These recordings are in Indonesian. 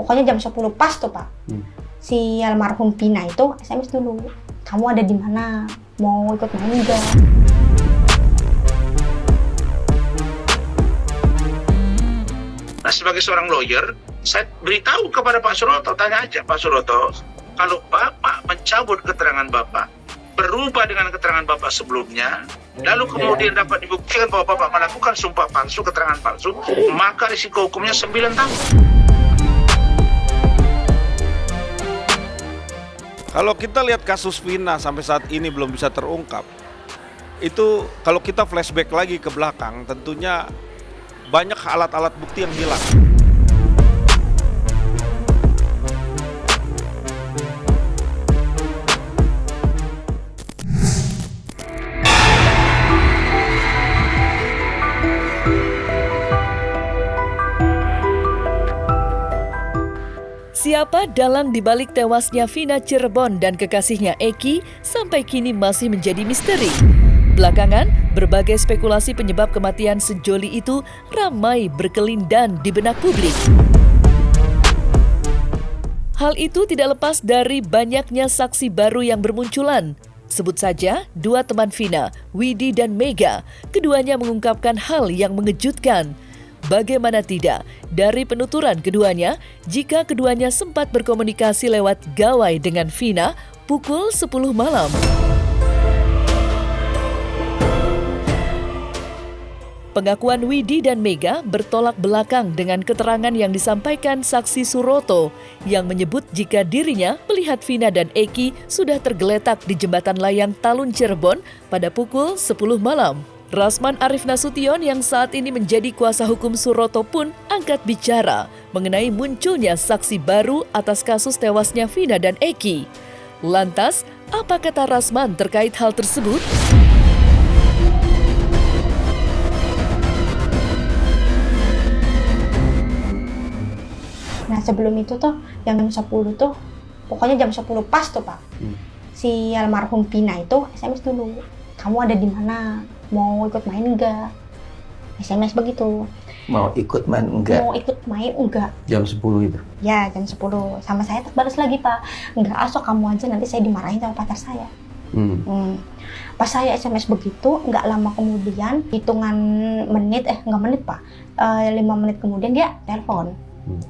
pokoknya jam 10 pas tuh Pak. Si almarhum Pina itu SMS dulu, kamu ada di mana, mau ikut main enggak? Nah, sebagai seorang lawyer, saya beritahu kepada Pak Suroto, tanya aja Pak Suroto, kalau Bapak mencabut keterangan Bapak, berubah dengan keterangan Bapak sebelumnya, lalu kemudian dapat dibuktikan bahwa Bapak melakukan sumpah palsu, keterangan palsu, maka risiko hukumnya 9 tahun. Kalau kita lihat kasus Vina sampai saat ini belum bisa terungkap, itu kalau kita flashback lagi ke belakang, tentunya banyak alat-alat bukti yang hilang. Siapa dalang dibalik tewasnya Vina Cirebon dan kekasihnya Eki sampai kini masih menjadi misteri. Belakangan, berbagai spekulasi penyebab kematian sejoli itu ramai berkelindan di benak publik. Hal itu tidak lepas dari banyaknya saksi baru yang bermunculan. Sebut saja dua teman Vina, Widi dan Mega. Keduanya mengungkapkan hal yang mengejutkan. Bagaimana tidak, dari penuturan keduanya, jika keduanya sempat berkomunikasi lewat gawai dengan Vina pukul 10 malam. Pengakuan Widi dan Mega bertolak belakang dengan keterangan yang disampaikan saksi Suroto yang menyebut jika dirinya melihat Vina dan Eki sudah tergeletak di jembatan layang Talun Cirebon pada pukul 10 malam. Rasman Arif Nasution yang saat ini menjadi kuasa hukum Suroto pun angkat bicara mengenai munculnya saksi baru atas kasus tewasnya Vina dan Eki. Lantas, apa kata Rasman terkait hal tersebut? Nah sebelum itu tuh yang jam 10 tuh, pokoknya jam 10 pas tuh Pak. Si almarhum Pina itu SMS dulu, kamu ada di mana, mau ikut main enggak? SMS begitu. Mau ikut main enggak? Mau ikut main enggak? Jam 10 itu? Ya jam 10, sama saya balas lagi Pak, enggak asok kamu aja, nanti saya dimarahin sama pacar saya. Pas saya SMS begitu, enggak lama kemudian, hitungan menit, enggak menit Pak, 5 menit kemudian dia telepon.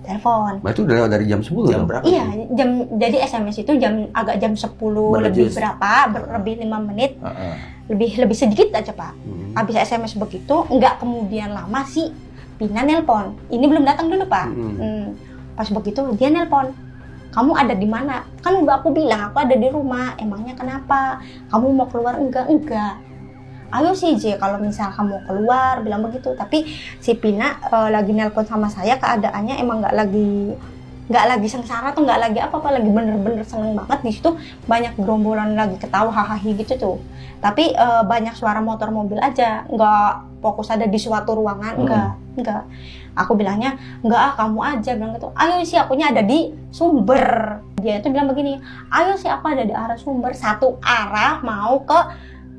Itu udah dari jam 10 jam berapa? Iya, jadi SMS itu agak jam 10 lebih berapa, lebih 5 menit. Lebih sedikit aja Pak. Habis SMS begitu, enggak kemudian lama si Pina nelpon. Ini belum datang dulu Pak. Pas begitu dia nelpon, kamu ada di mana? Kan udah aku bilang aku ada di rumah. Emangnya kenapa? Kamu mau keluar enggak? Enggak. Ayo sih J, kalau misal kamu keluar, bilang begitu. Tapi si Pina lagi nelpon sama saya, keadaannya emang nggak lagi sengsara tuh, nggak lagi apa-apa, lagi bener-bener seneng banget. Di situ banyak gerombolan lagi ketawa hahaha gitu tuh. Tapi banyak suara motor mobil aja, nggak fokus ada di suatu ruangan, enggak. Aku bilangnya enggak, kamu aja, bilang gitu. Ayo sih, akunya ada di Sumber. Dia itu bilang begini, ayo sih aku ada di arah Sumber, satu arah mau ke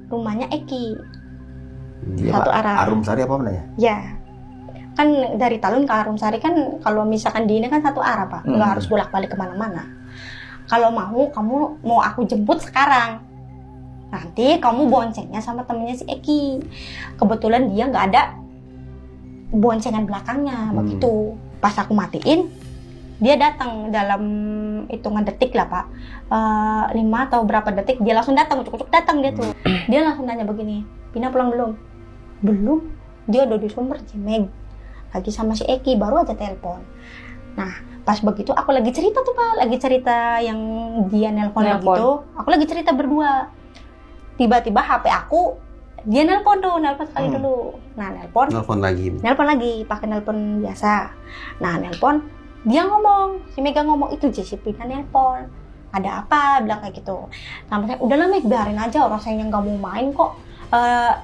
rumahnya Eki. Satu arah. Arumsari apa namanya? Ya. Kan dari Talun ke Arumsari kan kalau misalkan di ini kan satu arah Pak, nggak harus bolak-balik kemana-mana. Kalau kamu mau aku jemput sekarang, nanti kamu boncengnya sama temennya si Eki. Kebetulan dia nggak ada boncengan belakangnya, begitu. Pas aku matiin, dia datang dalam hitungan detik lah Pak, 5 atau berapa detik dia langsung datang, cukup datang dia tuh. Dia langsung nanya begini, Pina pulang belum? Belum, dia udah di Sumber Cimeg, lagi sama si Eki, baru aja telepon. Nah pas begitu aku lagi cerita tuh Pak, lagi cerita yang dia nelpon gitu, aku lagi cerita berdua. Tiba-tiba HP aku, dia nelpon sekali dulu. Nah nelpon lagi pakai nelpon biasa. Nah nelpon, dia ngomong, si Mega ngomong, itu si Pina nelpon, ada apa, bilang kayak gitu. Sama saya, udahlah Meg, biarin aja, orang saya yang gak mau main kok.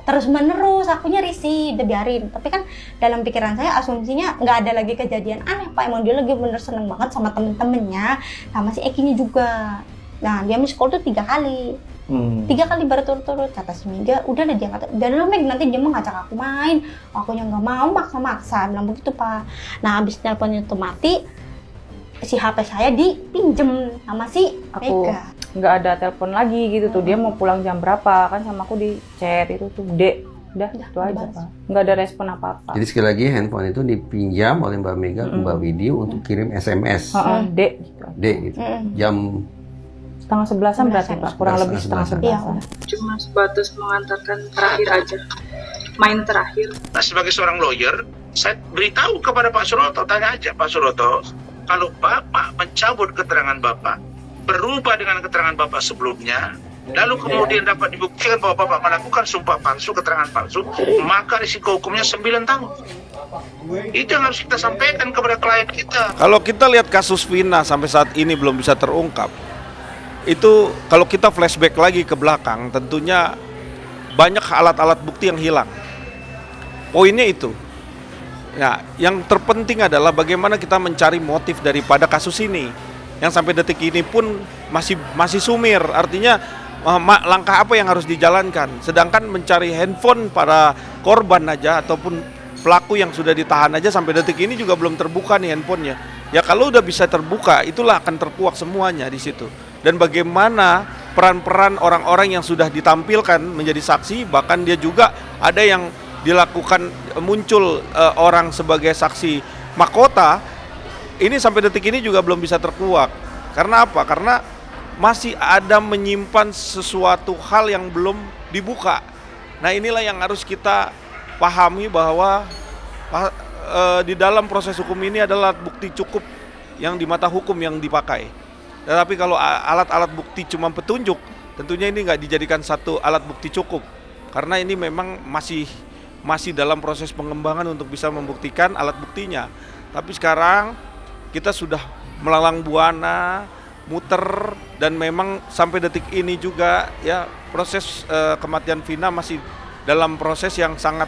Terus menerus, akunya risih, udah biarin. Tapi kan dalam pikiran saya asumsinya nggak ada lagi kejadian aneh Pak, emang dia lagi bener seneng banget sama temen-temennya, sama si Ekinya juga. Nah dia miss call tuh 3 kali. 3 kali berturut-turut, kata si Mega, udah lah dia kata, udah Meg, nanti dia mau ngajak aku main, aku yang nggak mau, maksa-maksa, bilang begitu Pak. Nah abis nelponnya itu mati, si HP saya dipinjem sama si Aku Mega. nggak ada telepon lagi gitu tuh. Dia mau pulang jam berapa kan sama aku di chat itu tuh, Dek. Udah itu aja Pak. Nggak ada respon apa-apa. Jadi sekali lagi handphone itu dipinjam oleh Mbak Mega ke Mbak Widi untuk kirim SMS. Dek gitu. Dek gitu. Jam Setengah 11-an berarti Pak, kurang lebih setengah 11-an. Cuma sebatas mengantarkan terakhir aja, main terakhir. Nah, sebagai seorang lawyer, saya beritahu kepada Pak Suroto, tanya aja Pak Suroto, kalau Bapak mencabut keterangan Bapak, berubah dengan keterangan Bapak sebelumnya, lalu kemudian dapat dibuktikan bahwa Bapak melakukan sumpah palsu, keterangan palsu, maka risiko hukumnya 9 tahun. Itu yang harus kita sampaikan kepada klien kita. Kalau kita lihat kasus Vina sampai saat ini belum bisa terungkap, itu kalau kita flashback lagi ke belakang, tentunya banyak alat-alat bukti yang hilang. Poinnya itu. Ya, yang terpenting adalah bagaimana kita mencari motif daripada kasus ini. Yang sampai detik ini pun masih sumir. Artinya langkah apa yang harus dijalankan. Sedangkan mencari handphone para korban aja ataupun pelaku yang sudah ditahan aja sampai detik ini juga belum terbuka nih handphonenya. Ya kalau udah bisa terbuka, itulah akan terkuak semuanya di situ. Dan bagaimana peran-peran orang-orang yang sudah ditampilkan menjadi saksi, bahkan dia juga ada yang dilakukan muncul orang sebagai saksi mahkota, ini sampai detik ini juga belum bisa terkuak. Karena apa? Karena masih ada menyimpan sesuatu hal yang belum dibuka. Nah inilah yang harus kita pahami bahwa di dalam proses hukum ini adalah bukti cukup yang di mata hukum yang dipakai. Tetapi kalau alat-alat bukti cuma petunjuk, tentunya ini nggak dijadikan satu alat bukti cukup. Karena ini memang masih dalam proses pengembangan untuk bisa membuktikan alat buktinya. Tapi sekarang kita sudah melalang buana, muter, dan memang sampai detik ini juga ya proses kematian Vina masih dalam proses yang sangat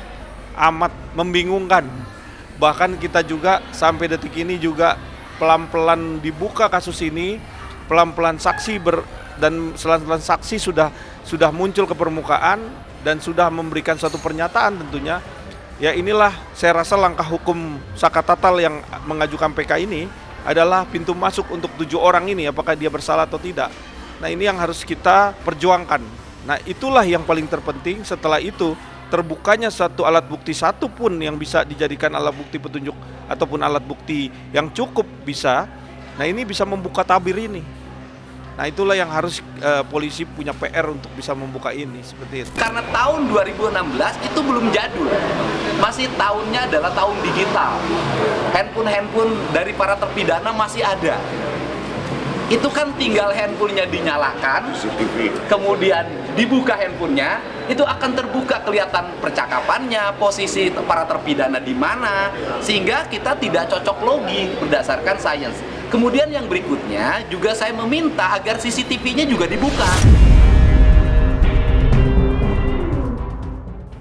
amat membingungkan. Bahkan kita juga sampai detik ini juga pelan-pelan dibuka kasus ini, pelan-pelan saksi dan selan-selan saksi sudah muncul ke permukaan dan sudah memberikan suatu pernyataan tentunya. Ya inilah saya rasa langkah hukum Sakatatal yang mengajukan PK ini adalah pintu masuk untuk 7 orang ini, apakah dia bersalah atau tidak. Nah ini yang harus kita perjuangkan. Nah itulah yang paling terpenting. Setelah itu terbukanya satu alat bukti satu pun yang bisa dijadikan alat bukti petunjuk ataupun alat bukti yang cukup bisa. Nah ini bisa membuka tabir ini. Nah itulah yang harus polisi punya PR untuk bisa membuka ini seperti itu. Karena tahun 2016 itu belum jadul, masih tahunnya adalah tahun digital. Handphone dari para terpidana masih ada. Itu kan tinggal handphonenya dinyalakan, kemudian dibuka handphonenya, itu akan terbuka kelihatan percakapannya, posisi para terpidana di mana, sehingga kita tidak cocok logi berdasarkan sains. Kemudian yang berikutnya juga saya meminta agar CCTV-nya juga dibuka.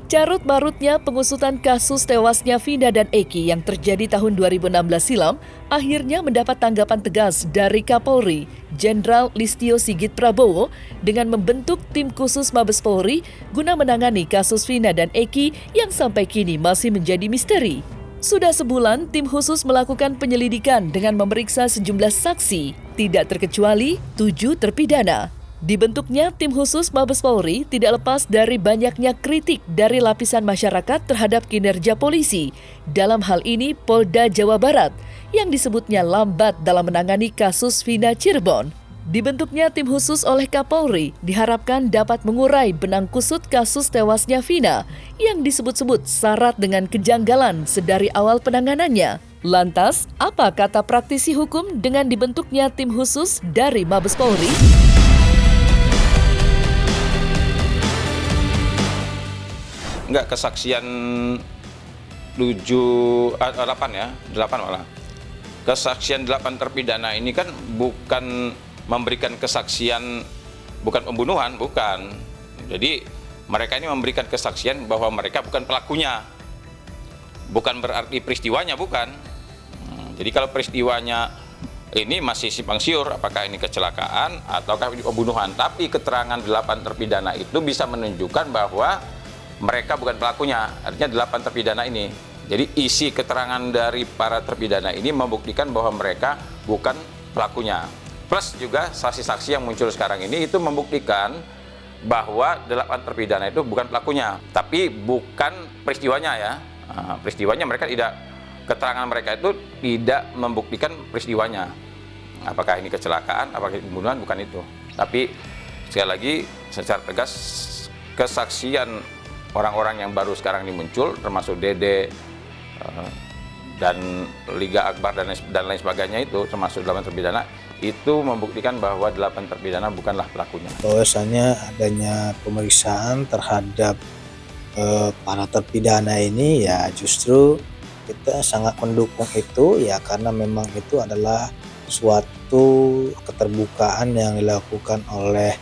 Carut-marutnya pengusutan kasus tewasnya Vina dan Eki yang terjadi tahun 2016 silam akhirnya mendapat tanggapan tegas dari Kapolri, Jenderal Listio Sigit Prabowo dengan membentuk tim khusus Mabes Polri guna menangani kasus Vina dan Eki yang sampai kini masih menjadi misteri. Sudah sebulan, tim khusus melakukan penyelidikan dengan memeriksa sejumlah saksi, tidak terkecuali 7 terpidana. Dibentuknya tim khusus Mabes Polri tidak lepas dari banyaknya kritik dari lapisan masyarakat terhadap kinerja polisi, dalam hal ini Polda Jawa Barat, yang disebutnya lambat dalam menangani kasus Vina Cirebon. Dibentuknya tim khusus oleh Kapolri diharapkan dapat mengurai benang kusut kasus tewasnya Vina yang disebut-sebut syarat dengan kejanggalan sedari awal penanganannya. Lantas, apa kata praktisi hukum dengan dibentuknya tim khusus dari Mabes Polri? Enggak, kesaksian 8 malah. Kesaksian 8 terpidana ini kan bukan memberikan kesaksian, bukan pembunuhan, bukan. Jadi mereka ini memberikan kesaksian bahwa mereka bukan pelakunya. Bukan berarti peristiwanya, bukan. Jadi kalau peristiwanya ini masih simpang siur apakah ini kecelakaan ataukah ini pembunuhan. Tapi keterangan 8 terpidana itu bisa menunjukkan bahwa mereka bukan pelakunya. Artinya 8 terpidana ini Jadi isi keterangan dari para terpidana ini membuktikan bahwa mereka bukan pelakunya. Plus juga saksi-saksi yang muncul sekarang ini itu membuktikan bahwa 8 terpidana itu bukan pelakunya, tapi bukan peristiwanya ya. Peristiwanya mereka tidak, keterangan mereka itu tidak membuktikan peristiwanya. Apakah ini kecelakaan, apakah ini pembunuhan, bukan itu. Tapi sekali lagi secara tegas kesaksian orang-orang yang baru sekarang ini muncul, termasuk Dede dan Liga Akbar dan lain sebagainya itu, termasuk 8 terpidana, itu membuktikan bahwa 8 terpidana bukanlah pelakunya. Bahwasanya adanya pemeriksaan terhadap para terpidana ini ya justru kita sangat mendukung itu ya, karena memang itu adalah suatu keterbukaan yang dilakukan oleh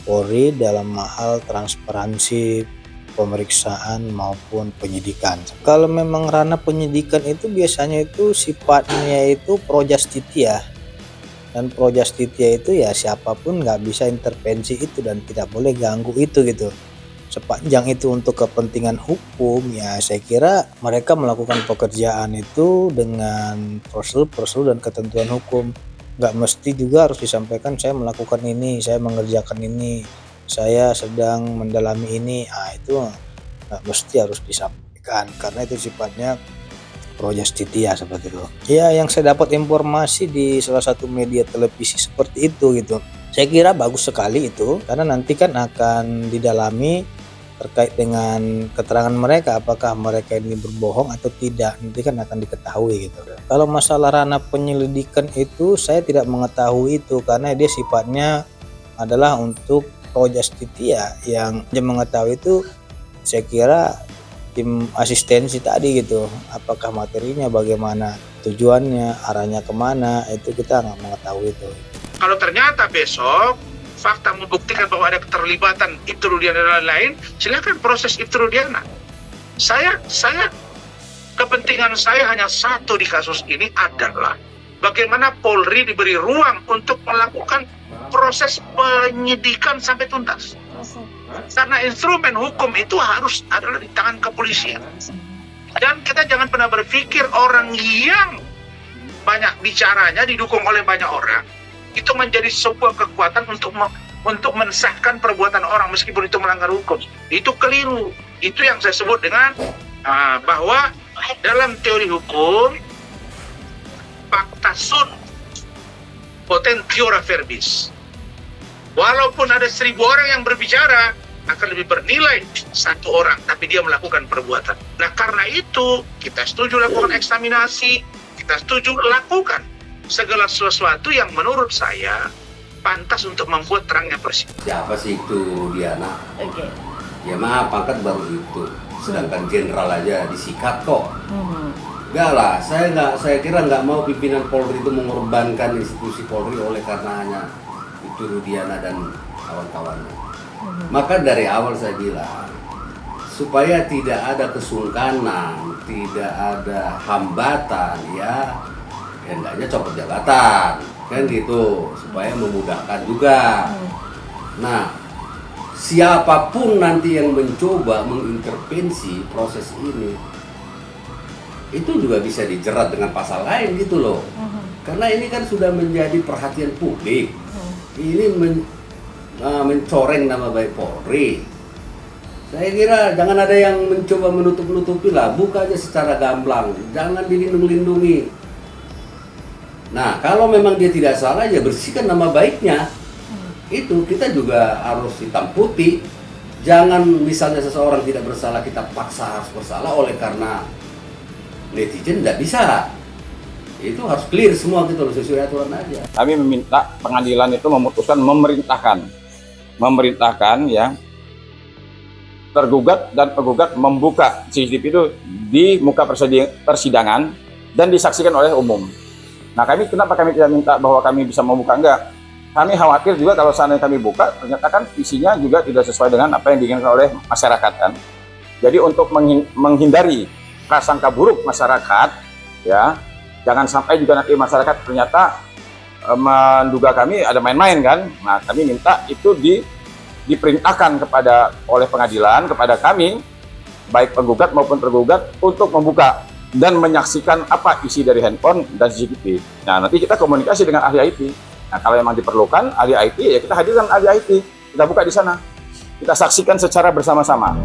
Polri dalam hal transparansi pemeriksaan maupun penyidikan. Kalau memang ranah penyidikan itu biasanya itu sifatnya itu pro justitia, dan pro justitia itu ya siapapun nggak bisa intervensi itu dan tidak boleh ganggu itu gitu. Sepanjang itu untuk kepentingan hukum ya saya kira mereka melakukan pekerjaan itu dengan prosedur dan ketentuan hukum. Nggak mesti juga harus disampaikan saya melakukan ini, saya mengerjakan ini, saya sedang mendalami ini. Itu nggak mesti harus disampaikan karena itu sifatnya pro justitia seperti itu. Ya, yang saya dapat informasi di salah satu media televisi seperti itu gitu. Saya kira bagus sekali itu karena nanti kan akan didalami terkait dengan keterangan mereka, apakah mereka ini berbohong atau tidak, nanti kan akan diketahui gitu. Kalau masalah ranah penyelidikan itu saya tidak mengetahui itu karena dia sifatnya adalah untuk pro justitia. Yang dia mengetahui itu saya kira tim asistensi tadi gitu, apakah materinya bagaimana, tujuannya, arahnya kemana, itu kita nggak mengetahui itu. Kalau ternyata besok fakta membuktikan bahwa ada keterlibatan Ibtu Rudiana dan lain-lain, silakan proses Ibtu Rudiana. Saya kepentingan saya hanya satu di kasus ini adalah bagaimana Polri diberi ruang untuk melakukan proses penyidikan sampai tuntas. Karena instrumen hukum itu harus adalah di tangan kepolisian. Dan kita jangan pernah berpikir orang yang banyak bicaranya didukung oleh banyak orang itu menjadi sebuah kekuatan untuk mensahkan perbuatan orang meskipun itu melanggar hukum. Itu keliru. Itu yang saya sebut dengan bahwa dalam teori hukum pacta sunt potentiora verbis. Walaupun ada 1000 orang yang berbicara, akan lebih bernilai satu orang, tapi dia melakukan perbuatan. Nah, karena itu kita setuju lakukan eksaminasi, kita setuju lakukan segala sesuatu yang menurut saya pantas untuk membuat terangnya persidangan. Siapa sih itu Diana? Ya maaf, pangkat baru itu. Sedangkan jenderal aja disikat kok. Enggak lah, saya kira nggak mau pimpinan Polri itu mengorbankan institusi Polri oleh karena hanya itu Rudiana dan kawan-kawannya. Maka dari awal saya bilang supaya tidak ada kesungkanan, tidak ada hambatan ya. Hendaknya copot jabatan, kan gitu, supaya memudahkan juga. Nah, siapapun nanti yang mencoba mengintervensi proses ini, itu juga bisa dijerat dengan pasal lain gitu loh. Karena ini kan sudah menjadi perhatian publik. Ini mencoreng nama baik Polri. Saya kira jangan ada yang mencoba menutup-nutupi lah, buka aja secara gamblang, jangan dilindung-lindungi. Nah, kalau memang dia tidak salah, ya bersihkan nama baiknya. Itu kita juga harus hitam putih. Jangan misalnya seseorang tidak bersalah, kita paksa harus bersalah oleh karena netizen tidak bisa. Itu harus clear semua gitu loh, sesuai aturan aja. Kami meminta pengadilan itu memutuskan memerintahkan ya tergugat dan penggugat membuka CCTV itu di muka persidangan dan disaksikan oleh umum. Nah, kenapa kami tidak minta bahwa kami bisa membuka? Enggak. Kami khawatir juga kalau seandainya kami buka, ternyata kan isinya juga tidak sesuai dengan apa yang diinginkan oleh masyarakat kan. Jadi untuk menghindari prasangka buruk masyarakat, ya, jangan sampai juga nanti masyarakat ternyata menduga kami ada main-main kan. Nah, kami minta itu diperintahkan oleh pengadilan kepada kami baik penggugat maupun tergugat untuk membuka dan menyaksikan apa isi dari handphone dan CCTV. Nah, nanti kita komunikasi dengan ahli IT. Nah, kalau memang diperlukan ahli IT, ya kita hadirkan ahli IT. Kita buka di sana. Kita saksikan secara bersama-sama.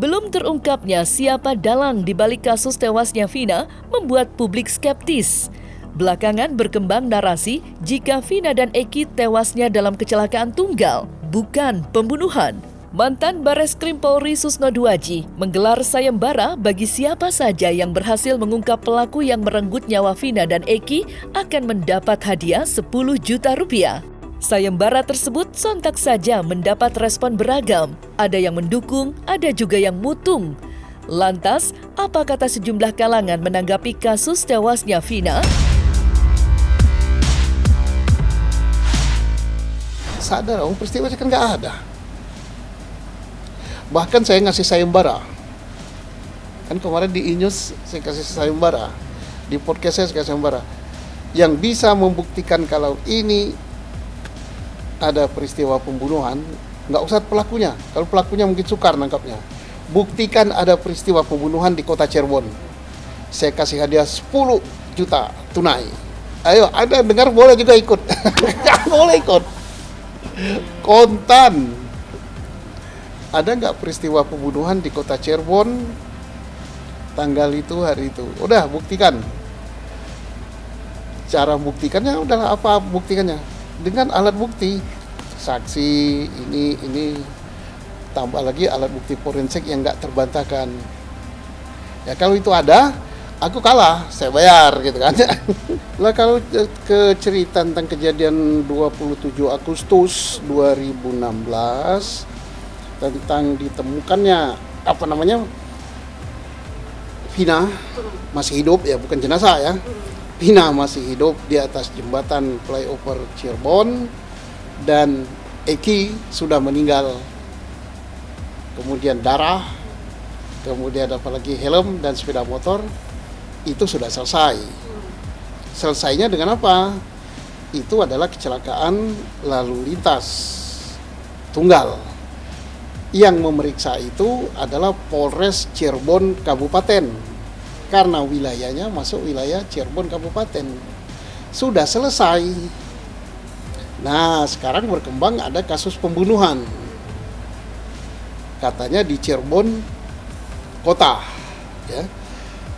Belum terungkapnya siapa dalang di balik kasus tewasnya Vina membuat publik skeptis. Belakangan berkembang narasi jika Vina dan Eki tewasnya dalam kecelakaan tunggal, bukan pembunuhan. Mantan Bareskrim Polri Susno Duaji menggelar sayembara bagi siapa saja yang berhasil mengungkap pelaku yang merenggut nyawa Vina dan Eki akan mendapat hadiah 10 juta rupiah. Sayembara tersebut sontak saja mendapat respon beragam. Ada yang mendukung, ada juga yang mutung. Lantas, apa kata sejumlah kalangan menanggapi kasus tewasnya Vina? Sadar, peristiwa kan nggak ada. Bahkan saya ngasih sayembara. Kan kemarin di Inews saya kasih sayembara. Di podcast saya kasih sayembara. Yang bisa membuktikan kalau ini ada peristiwa pembunuhan, nggak usah pelakunya. Kalau pelakunya mungkin sukar nangkapnya. Buktikan ada peristiwa pembunuhan di kota Cirebon. Saya kasih hadiah 10 juta tunai. Ayo, Anda dengar boleh juga ikut. Boleh ikut. Kontan. Ada nggak peristiwa pembunuhan di kota Cirebon tanggal itu, hari itu? Udah, buktikan. Cara buktikannya udah apa buktikannya? Dengan alat bukti, saksi, ini, tambah lagi alat bukti forensik yang nggak terbantahkan. Ya kalau itu ada, aku kalah, saya bayar gitu kan. Lah kalau ke cerita tentang kejadian 27 Agustus 2016 tentang ditemukannya Vina masih hidup ya, bukan jenazah ya. Vina masih hidup di atas jembatan flyover Cirebon dan Eki sudah meninggal. Kemudian darah, kemudian apalagi helm dan sepeda motor, itu sudah selesai. Selesainya dengan apa? Itu adalah kecelakaan lalu lintas tunggal. Yang memeriksa itu adalah Polres Cirebon Kabupaten. Karena wilayahnya masuk wilayah Cirebon Kabupaten. Sudah selesai. Nah, sekarang berkembang ada kasus pembunuhan. Katanya di Cirebon kota. Ya.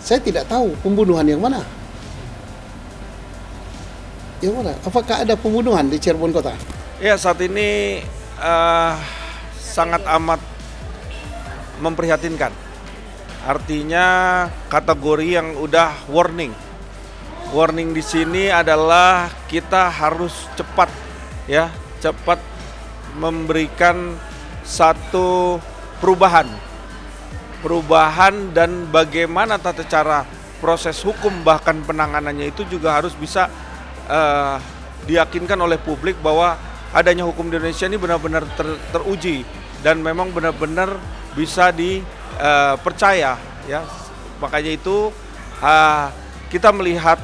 Saya tidak tahu pembunuhan yang mana. Yang mana? Apakah ada pembunuhan di Cirebon kota? Ya, saat ini sangat amat memprihatinkan. Artinya kategori yang udah warning. Warning di sini adalah kita harus cepat memberikan satu perubahan dan bagaimana tata cara proses hukum bahkan penanganannya itu juga harus bisa diyakinkan oleh publik bahwa adanya hukum di Indonesia ini benar-benar teruji dan memang benar-benar bisa dipercaya ya. Makanya itu kita melihat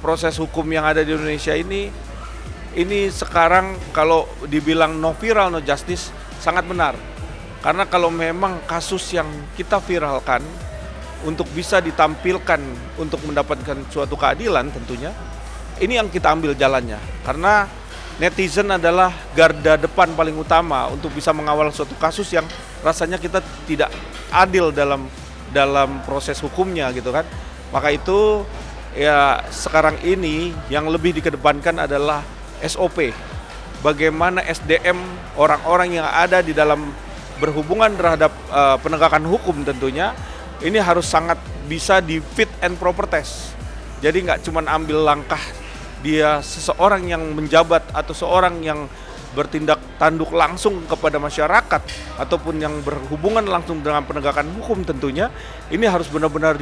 proses hukum yang ada di Indonesia ini sekarang kalau dibilang no viral no justice sangat benar. Karena kalau memang kasus yang kita viralkan untuk bisa ditampilkan untuk mendapatkan suatu keadilan tentunya ini yang kita ambil jalannya. Karena netizen adalah garda depan paling utama untuk bisa mengawal suatu kasus yang rasanya kita tidak adil dalam proses hukumnya gitu kan. Maka itu ya sekarang ini yang lebih dikedepankan adalah SOP. Bagaimana SDM orang-orang yang ada di dalam berhubungan terhadap penegakan hukum tentunya ini harus sangat bisa di fit and proper test. Jadi nggak cuma ambil langkah dia seseorang yang menjabat atau seorang yang bertindak tanduk langsung kepada masyarakat ataupun yang berhubungan langsung dengan penegakan hukum tentunya ini harus benar-benar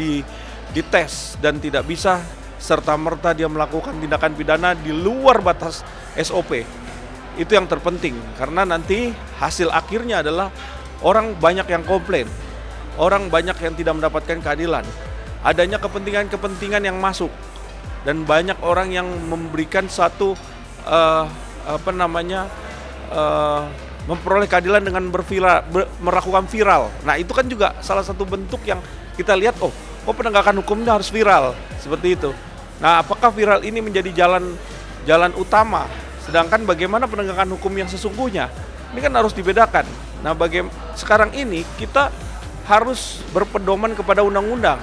dites dan tidak bisa serta-merta dia melakukan tindakan pidana di luar batas SOP. Itu yang terpenting karena nanti hasil akhirnya adalah orang banyak yang komplain, orang banyak yang tidak mendapatkan keadilan, adanya kepentingan-kepentingan yang masuk dan banyak orang yang memberikan satu memperoleh keadilan dengan melakukan viral. Nah itu kan juga salah satu bentuk yang kita lihat, kok penegakan hukumnya harus viral seperti itu. Nah apakah viral ini menjadi jalan utama, sedangkan bagaimana penegakan hukum yang sesungguhnya ini kan harus dibedakan. Nah sekarang ini kita harus berpedoman kepada undang-undang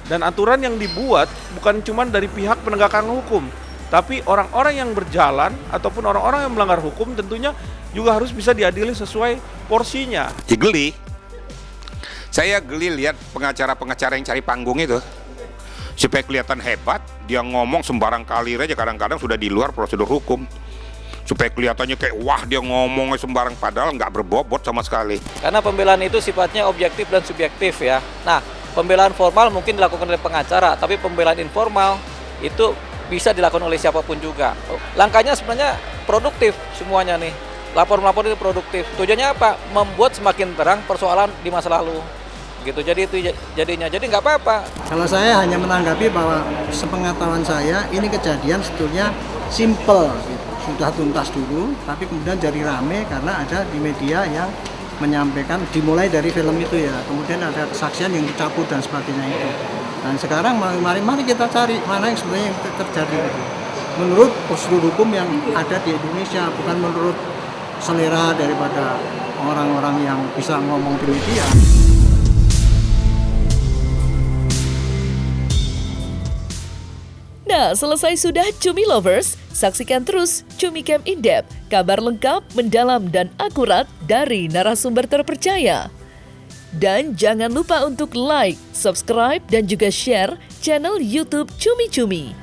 dan aturan yang dibuat bukan cuma dari pihak penegakan hukum, tapi orang-orang yang berjalan ataupun orang-orang yang melanggar hukum tentunya juga harus bisa diadili sesuai porsinya. Geli. Saya geli lihat pengacara-pengacara yang cari panggung itu. Supaya kelihatan hebat, dia ngomong sembarang kalir aja, kadang-kadang sudah di luar prosedur hukum. Supaya kelihatannya kayak wah dia ngomongnya sembarang, padahal nggak berbobot sama sekali. Karena pembelaan itu sifatnya objektif dan subjektif ya. Nah, pembelaan formal mungkin dilakukan oleh pengacara, tapi pembelaan informal itu bisa dilakukan oleh siapapun juga. Langkahnya sebenarnya produktif semuanya nih. Lapor-lapor itu produktif. Tujuannya apa? Membuat semakin terang persoalan di masa lalu. Gitu. Jadi itu jadinya. Jadi nggak apa-apa. Kalau saya hanya menanggapi bahwa sepengetahuan saya ini kejadian sebetulnya simple, gitu. Sudah tuntas dulu, tapi kemudian jadi rame karena ada di media yang menyampaikan dimulai dari film itu ya. Kemudian ada kesaksian yang dicabut dan sebagainya itu. Dan sekarang mari kita cari mana yang sebenarnya yang terjadi itu. Menurut prosedur hukum yang ada di Indonesia, bukan menurut selera daripada orang-orang yang bisa ngomong di media. Nah, selesai sudah Cumi Lovers, saksikan terus Cumi Camp In-Depth, kabar lengkap, mendalam, dan akurat dari narasumber terpercaya. Dan jangan lupa untuk like, subscribe, dan juga share channel YouTube Cumi Cumi.